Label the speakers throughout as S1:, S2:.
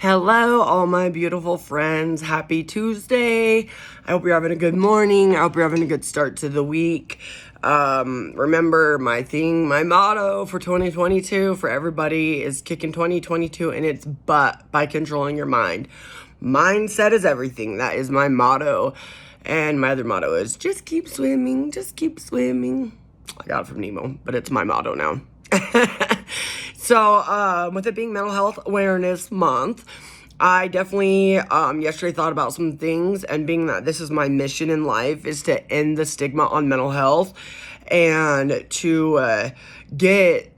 S1: Hello, all my beautiful friends. Happy Tuesday. I hope you're having a good morning. I hope you're having a good start to the week. Remember my motto for 2022 for everybody is kicking 2022 in its butt by controlling your mind. Mindset is everything. That is my motto. And my other motto is just keep swimming, just keep swimming. I got it from Nemo, but it's my motto now. So, with it being Mental Health Awareness Month, I definitely yesterday thought about some things, and being that this is my mission in life is to end the stigma on mental health and to get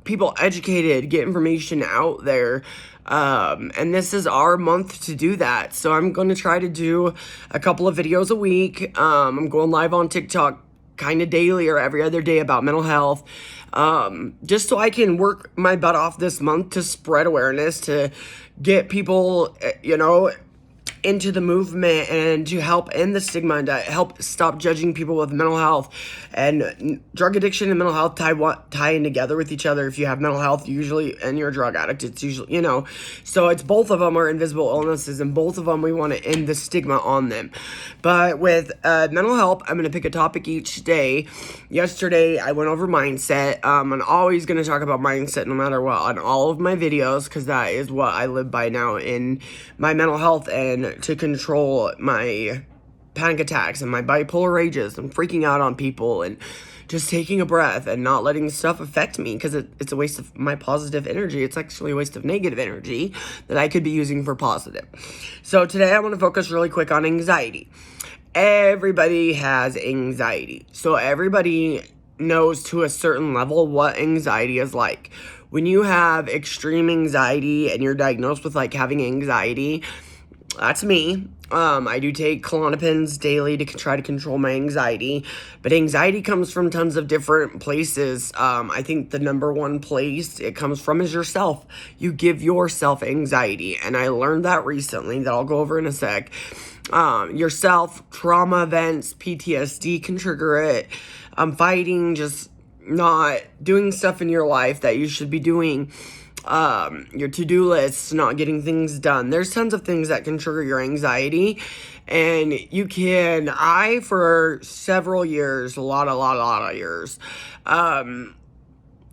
S1: people educated, get information out there. And this is our month to do that. So I'm going to try to do a couple of videos a week. I'm going live on TikTok kind of daily or every other day about mental health. Just so I can work my butt off this month to spread awareness, to get people, into the movement and to help end the stigma and to help stop judging people with mental health. And drug addiction and mental health tie in together with each other. If you have mental health usually and you're a drug addict, it's usually, so it's both of them are invisible illnesses, and both of them we want to end the stigma on them. But with mental health, I'm going to pick a topic each day. Yesterday I went over mindset. I'm always going to talk about mindset no matter what on all of my videos, because that is what I live by now in my mental health and to control my panic attacks and my bipolar rages and freaking out on people and just taking a breath and not letting stuff affect me, because it's a waste of my positive energy. It's actually a waste of negative energy that I could be using for positive. So today I want to focus really quick on anxiety. Everybody has anxiety. So everybody knows to a certain level what anxiety is like. When you have extreme anxiety and you're diagnosed with having anxiety, that's me. I do take Klonopins daily to try to control my anxiety, but anxiety comes from tons of different places. I think the number one place it comes from is yourself. You give yourself anxiety, and I learned that recently that I'll go over in a sec. Yourself, trauma events, PTSD can trigger it. Fighting, just not doing stuff in your life that you should be doing. Your to-do lists, not getting things done. There's tons of things that can trigger your anxiety, and I, for several years, a lot of years,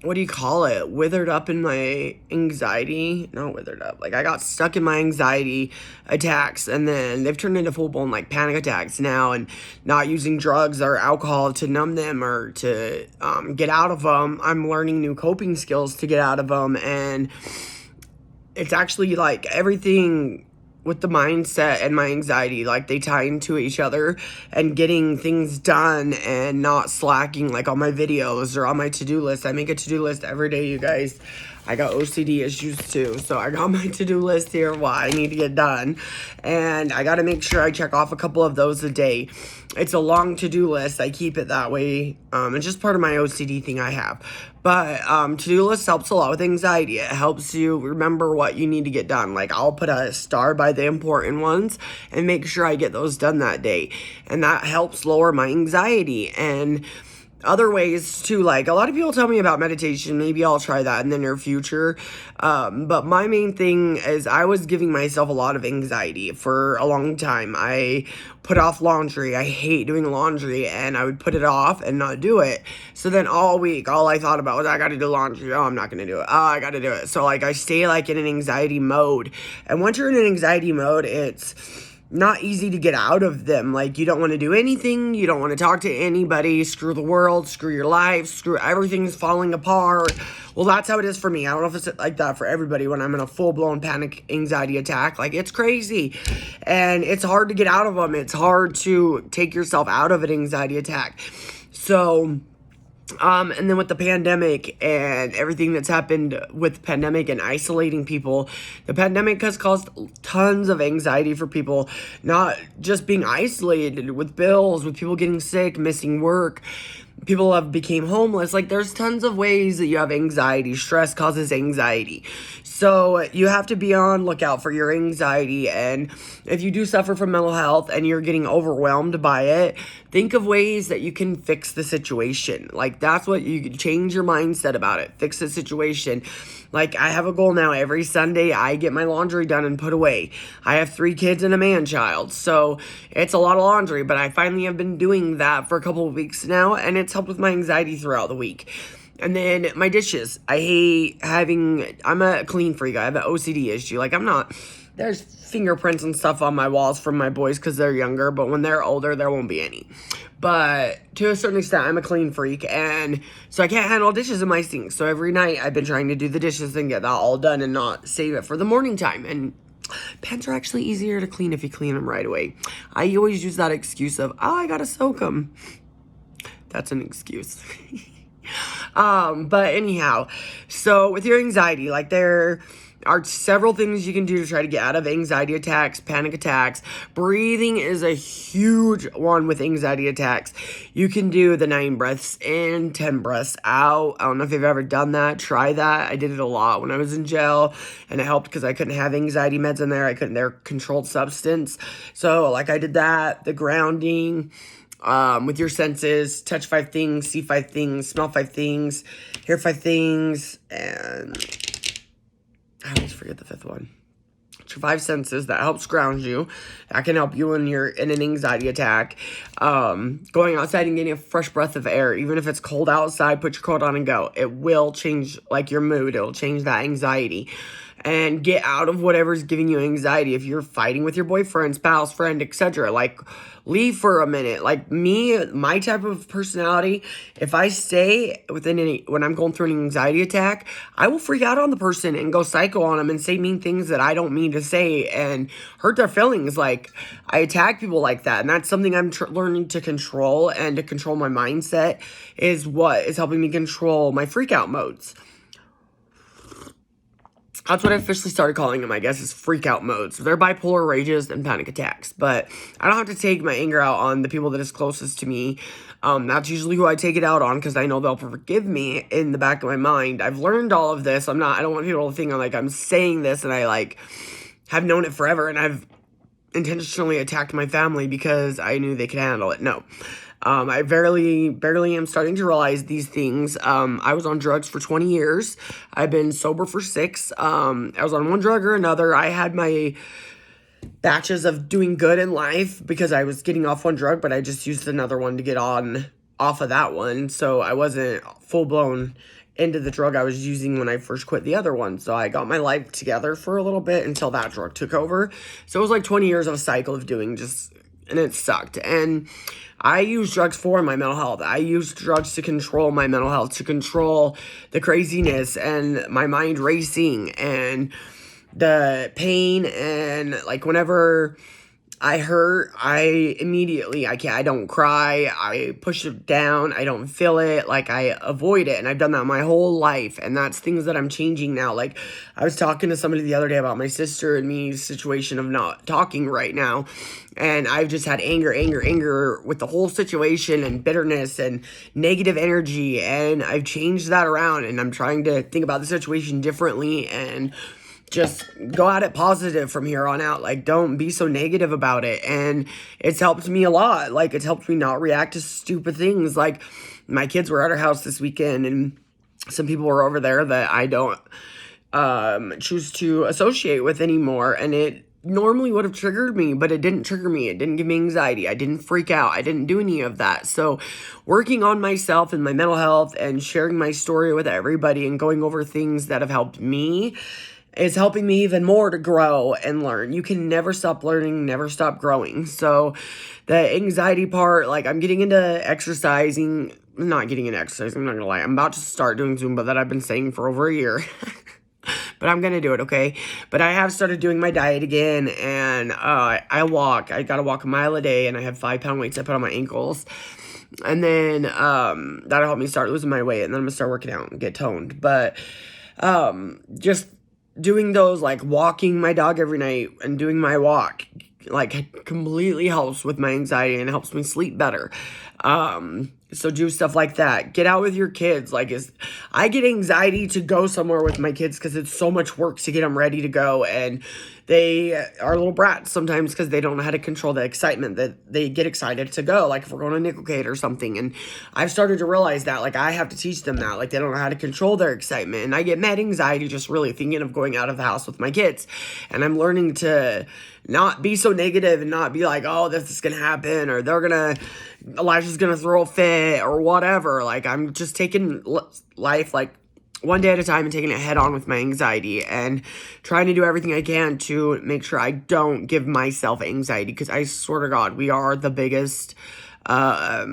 S1: withered up in my anxiety. Not withered up. I got stuck in my anxiety attacks, and then they've turned into full-blown panic attacks now, and not using drugs or alcohol to numb them or to get out of them. I'm learning new coping skills to get out of them, and it's actually everything with the mindset and my anxiety, they tie into each other, and getting things done and not slacking on my videos or on my to-do list. I make a to-do list every day, you guys. I got OCD issues too, so I got my to-do list here, what I need to get done, and I got to make sure I check off a couple of those a day. It's a long to-do list. I keep it that way. It's just part of my OCD thing I have. But to-do list helps a lot with anxiety. It helps you remember what you need to get done. I'll put a star by the important ones and make sure I get those done that day. And that helps lower my anxiety. And other ways too, a lot of people tell me about meditation. Maybe I'll try that in the near future. But my main thing is I was giving myself a lot of anxiety for a long time. I put off laundry. I hate doing laundry, and I would put it off and not do it. So then all week, all I thought about was, I gotta do laundry. Oh, I'm not gonna do it. Oh, I gotta do it. So I stay in an anxiety mode. And once you're in an anxiety mode, it's not easy to get out of them. You don't want to do anything. You don't want to talk to anybody. Screw the world. Screw your life. Screw everything's falling apart. Well, that's how it is for me. I don't know if it's like that for everybody when I'm in a full-blown panic anxiety attack. It's crazy. And it's hard to get out of them. It's hard to take yourself out of an anxiety attack. So and then with the pandemic and everything that's happened with the pandemic and isolating people, the pandemic has caused tons of anxiety for people, not just being isolated with bills, with people getting sick, missing work. People have became homeless. There's tons of ways that you have anxiety. Stress causes anxiety. So you have to be on lookout for your anxiety. And if you do suffer from mental health and you're getting overwhelmed by it, Think of ways that you can fix the situation. Like, that's what you can change your mindset about it. Fix the situation. Like, I have a goal now. Every Sunday, I get my laundry done and put away. I have 3 kids and a man-child, so it's a lot of laundry, but I finally have been doing that for a couple of weeks now, and it's helped with my anxiety throughout the week. And then my dishes. I'm a clean freak. I have an OCD issue. Like, there's fingerprints and stuff on my walls from my boys because they're younger, but when they're older, there won't be any. But to a certain extent, I'm a clean freak, and so I can't handle dishes in my sink. So every night, I've been trying to do the dishes and get that all done and not save it for the morning time. And pans are actually easier to clean if you clean them right away. I always use that excuse of, oh, I gotta soak them. That's an excuse. But anyhow, so with your anxiety, like, there are several things you can do to try to get out of anxiety attacks, panic attacks. Breathing is a huge one with anxiety attacks. You can do the 9 breaths in, 10 breaths out. I don't know if you've ever done that. Try that. I did it a lot when I was in jail, and it helped because I couldn't have anxiety meds in there. They're controlled substance. So, like, I did that. The grounding, with your senses, touch 5 things, see 5 things, smell 5 things, hear 5 things, and I always forget the 5th one. It's your 5 senses. That helps ground you. That can help you when you're in an anxiety attack. Going outside and getting a fresh breath of air, even if it's cold outside, put your coat on and go. It will change, like, your mood. It'll change that anxiety. And get out of whatever's giving you anxiety. If you're fighting with your boyfriend, spouse, friend, etc., like, leave for a minute. Like, me, my type of personality, if I stay when I'm going through an anxiety attack, I will freak out on the person and go psycho on them and say mean things that I don't mean to say and hurt their feelings. Like, I attack people like that, and that's something I'm learning to control, and to control my mindset is what is helping me control my freak out modes. That's what I officially started calling them, I guess, is freak out modes. They're bipolar rages and panic attacks. But I don't have to take my anger out on the people that is closest to me. That's usually who I take it out on, because I know they'll forgive me in the back of my mind. I've learned all of this. I don't want people to think I'm saying this and I have known it forever and I've intentionally attacked my family because I knew they could handle it. No. I barely am starting to realize these things. I was on drugs for 20 years. I've been sober for 6. I was on one drug or another. I had my batches of doing good in life because I was getting off one drug, but I just used another one to get off of that one. So I wasn't full blown into the drug I was using when I first quit the other one. So I got my life together for a little bit until that drug took over. So it was like 20 years of a cycle of doing and it sucked. And I use drugs for my mental health. I use drugs to control my mental health, to control the craziness and my mind racing and the pain. And like, whenever I hurt, I don't cry. I push it down. I don't feel it. Like, I avoid it. And I've done that my whole life. And that's things that I'm changing now. Like, I was talking to somebody the other day about my sister and me's situation of not talking right now. And I've just had anger with the whole situation, and bitterness and negative energy. And I've changed that around, and I'm trying to think about the situation differently and just go at it positive from here on out. Like, don't be so negative about it. And it's helped me a lot. Like, it's helped me not react to stupid things. Like, my kids were at our house this weekend, and some people were over there that I don't choose to associate with anymore. And it normally would have triggered me, but it didn't trigger me. It didn't give me anxiety. I didn't freak out. I didn't do any of that. So working on myself and my mental health and sharing my story with everybody and going over things that have helped me is helping me even more to grow and learn. You can never stop learning, never stop growing. So the anxiety part, like, I'm getting into exercising. I'm not getting into exercising, I'm not gonna lie. I'm about to start doing Zumba that I've been saying for over a year. But I'm gonna do it, okay? But I have started doing my diet again, and I walk. I gotta walk a mile a day, and I have 5-pound weights I put on my ankles. And then that'll help me start losing my weight, and then I'm gonna start working out and get toned. But just doing those, like walking my dog every night and doing my walk, like, completely helps with my anxiety and helps me sleep better. So do stuff like that. Get out with your kids. I get anxiety to go somewhere with my kids because it's so much work to get them ready to go, and they are little brats sometimes because they don't know how to control the excitement that they get excited to go. Like if we're going to Nickelcade or something, and I've started to realize that I have to teach them that they don't know how to control their excitement, and I get mad anxiety just really thinking of going out of the house with my kids, and I'm learning to not be so negative and not be like, oh, this is gonna happen, or Elijah's gonna throw a fit or whatever. I'm just taking life one day at a time and taking it head on with my anxiety and trying to do everything I can to make sure I don't give myself anxiety, because I swear to God, we are the biggest, our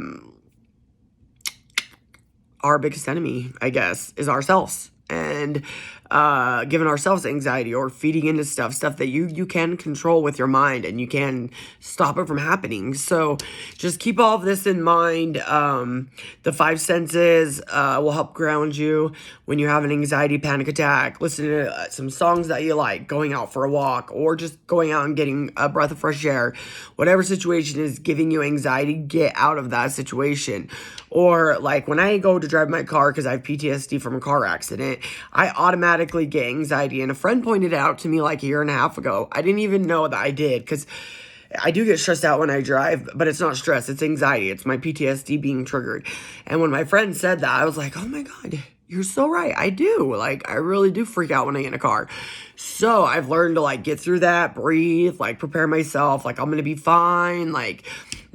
S1: biggest enemy, I guess, is ourselves. And giving ourselves anxiety or feeding into stuff that you can control with your mind, and you can stop it from happening. So just keep all of this in mind. The 5 senses will help ground you when you have an anxiety panic attack. Listen to some songs that you like, going out for a walk, or just going out and getting a breath of fresh air. Whatever situation is giving you anxiety, get out of that situation. Or when I go to drive my car because I have PTSD from a car accident, I automatically get anxiety. And a friend pointed it out to me a year and a half ago. I didn't even know that I did, because I do get stressed out when I drive, but it's not stress, it's anxiety. It's my PTSD being triggered. And when my friend said that, I was like, oh my God, you're so right. I do. I really do freak out when I get in a car. So I've learned to get through that, breathe, prepare myself. I'm going to be fine.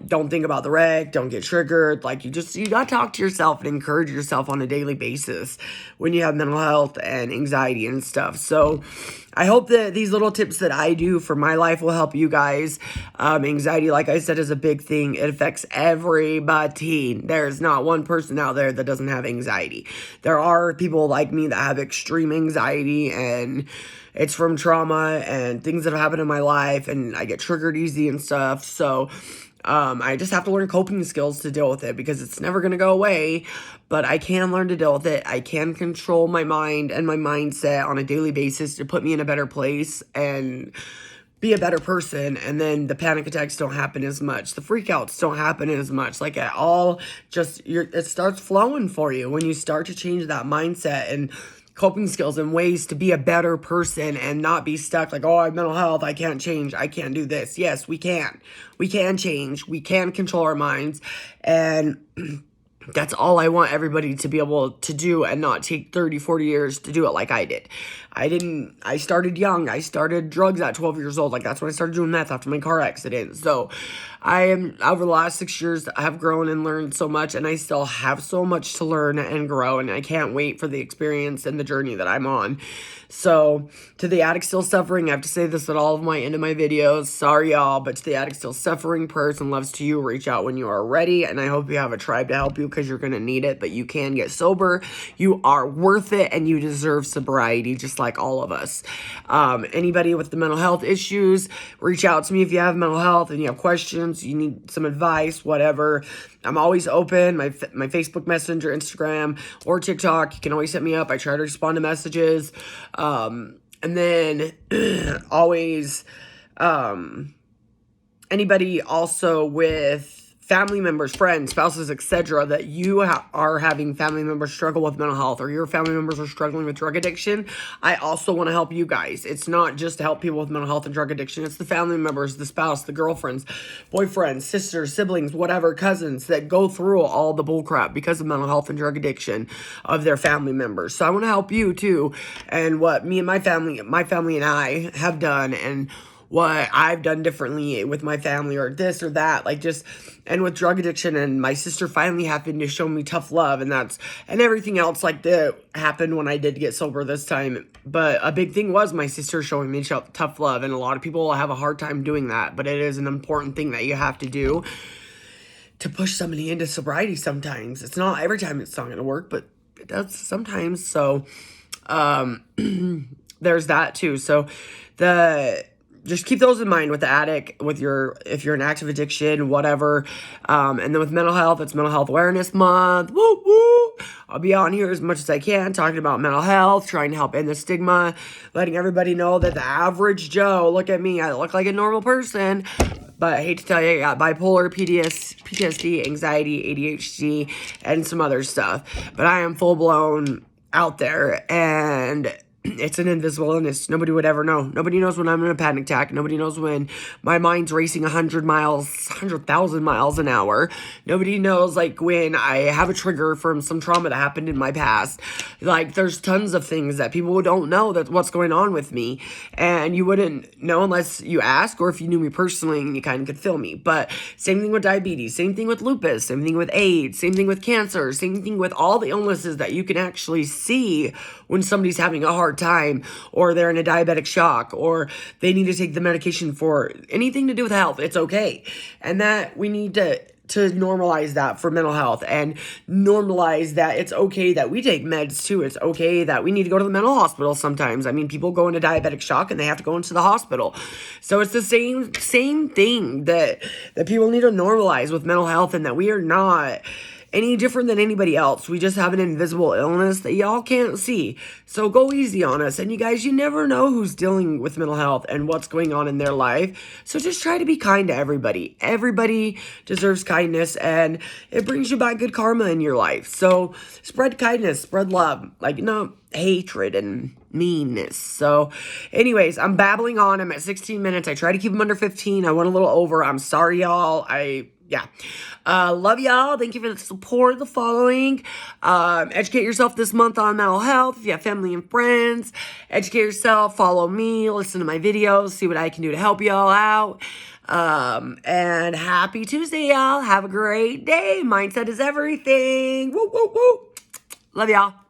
S1: Don't think about the wreck. Don't get triggered. You got to talk to yourself and encourage yourself on a daily basis when you have mental health and anxiety and stuff. So I hope that these little tips that I do for my life will help you guys. Anxiety, like I said, is a big thing. It affects everybody. There's not one person out there that doesn't have anxiety. There are people like me that have extreme anxiety, and it's from trauma and things that have happened in my life, and I get triggered easy and stuff. So I just have to learn coping skills to deal with it, because it's never going to go away, but I can learn to deal with it. I can control my mind and my mindset on a daily basis to put me in a better place and be a better person. And then the panic attacks don't happen as much. The freakouts don't happen as much. At all, it starts flowing for you when you start to change that mindset and coping skills and ways to be a better person and not be stuck oh, I have mental health, I can't change, I can't do this. Yes, we can. We can change. We can control our minds. And that's all I want everybody to be able to do, and not take 30, 40 years to do it like I did. I started young. I started drugs at 12 years old. That's when I started doing meth after my car accident. So over the last 6 years, I have grown and learned so much, and I still have so much to learn and grow, and I can't wait for the experience and the journey that I'm on. So to the addict still suffering, I have to say this at all of my end of my videos. Sorry, y'all, but to the addict still suffering, prayers and loves to you. Reach out when you are ready, and I hope you have a tribe to help you, because you're going to need it, but you can get sober. You are worth it, and you deserve sobriety, just like all of us. Anybody with the mental health issues, reach out to me if you have mental health and you have questions, you need some advice, whatever. I'm always open. My Facebook Messenger, Instagram, or TikTok, you can always hit me up. I try to respond to messages. And then always, anybody also with family members, friends, spouses, etc., that you are having family members struggle with mental health, or your family members are struggling with drug addiction, I also want to help you guys. It's not just to help people with mental health and drug addiction. It's the family members, the spouse, the girlfriends, boyfriends, sisters, siblings, whatever, cousins that go through all the bullcrap because of mental health and drug addiction of their family members. So I want to help you too, and what me and my family and I have done, and what I've done differently with my family, or this or that, and with drug addiction. And my sister finally happened to show me tough love, and everything else that happened when I did get sober this time. But a big thing was my sister showing me tough love, and a lot of people have a hard time doing that, but it is an important thing that you have to do to push somebody into sobriety sometimes. It's not every time it's not going to work, but it does sometimes. So, there's that too. So just keep those in mind with the addict, if you're in active addiction, whatever. And then with mental health, it's Mental Health Awareness Month. Woo woo! I'll be on here as much as I can, talking about mental health, trying to help end the stigma, letting everybody know that the average Joe, look at me, I look like a normal person, But I hate to tell you, I got bipolar, PTSD, anxiety, ADHD, and some other stuff. But I am full blown out there, and it's an invisible illness. Nobody would ever know. Nobody knows when I'm in a panic attack. Nobody knows when my mind's racing 100,000 miles an hour. Nobody knows, like, when I have a trigger from some trauma that happened in my past. Like, there's tons of things that people don't know that what's going on with me. And you wouldn't know unless you ask, or if you knew me personally and you kind of could feel me. But same thing with diabetes, same thing with lupus, same thing with AIDS, same thing with cancer, same thing with all the illnesses that you can actually see when somebody's having a hard time, or they're in a diabetic shock, or they need to take the medication for anything to do with health. It's okay. And that we need to normalize that for mental health, and normalize that it's okay that we take meds too. It's okay that we need to go to the mental hospital sometimes. I mean, people go into diabetic shock and they have to go into the hospital. So it's the same thing that people need to normalize with mental health, and that we are not any different than anybody else. We just have an invisible illness that y'all can't see. So go easy on us. And you guys, you never know who's dealing with mental health and what's going on in their life. So just try to be kind to everybody. Everybody deserves kindness, and it brings you back good karma in your life. So spread kindness, spread love, like, no hatred and meanness. So anyways, I'm babbling on. I'm at 16 minutes. I try to keep them under 15. I went a little over. I'm sorry, y'all. Yeah. Love y'all. Thank you for the support, the following. Educate yourself this month on mental health. If you have family and friends, educate yourself, follow me, listen to my videos, see what I can do to help y'all out. And happy Tuesday, y'all. Have a great day. Mindset is everything. Woo, woo, woo. Love y'all.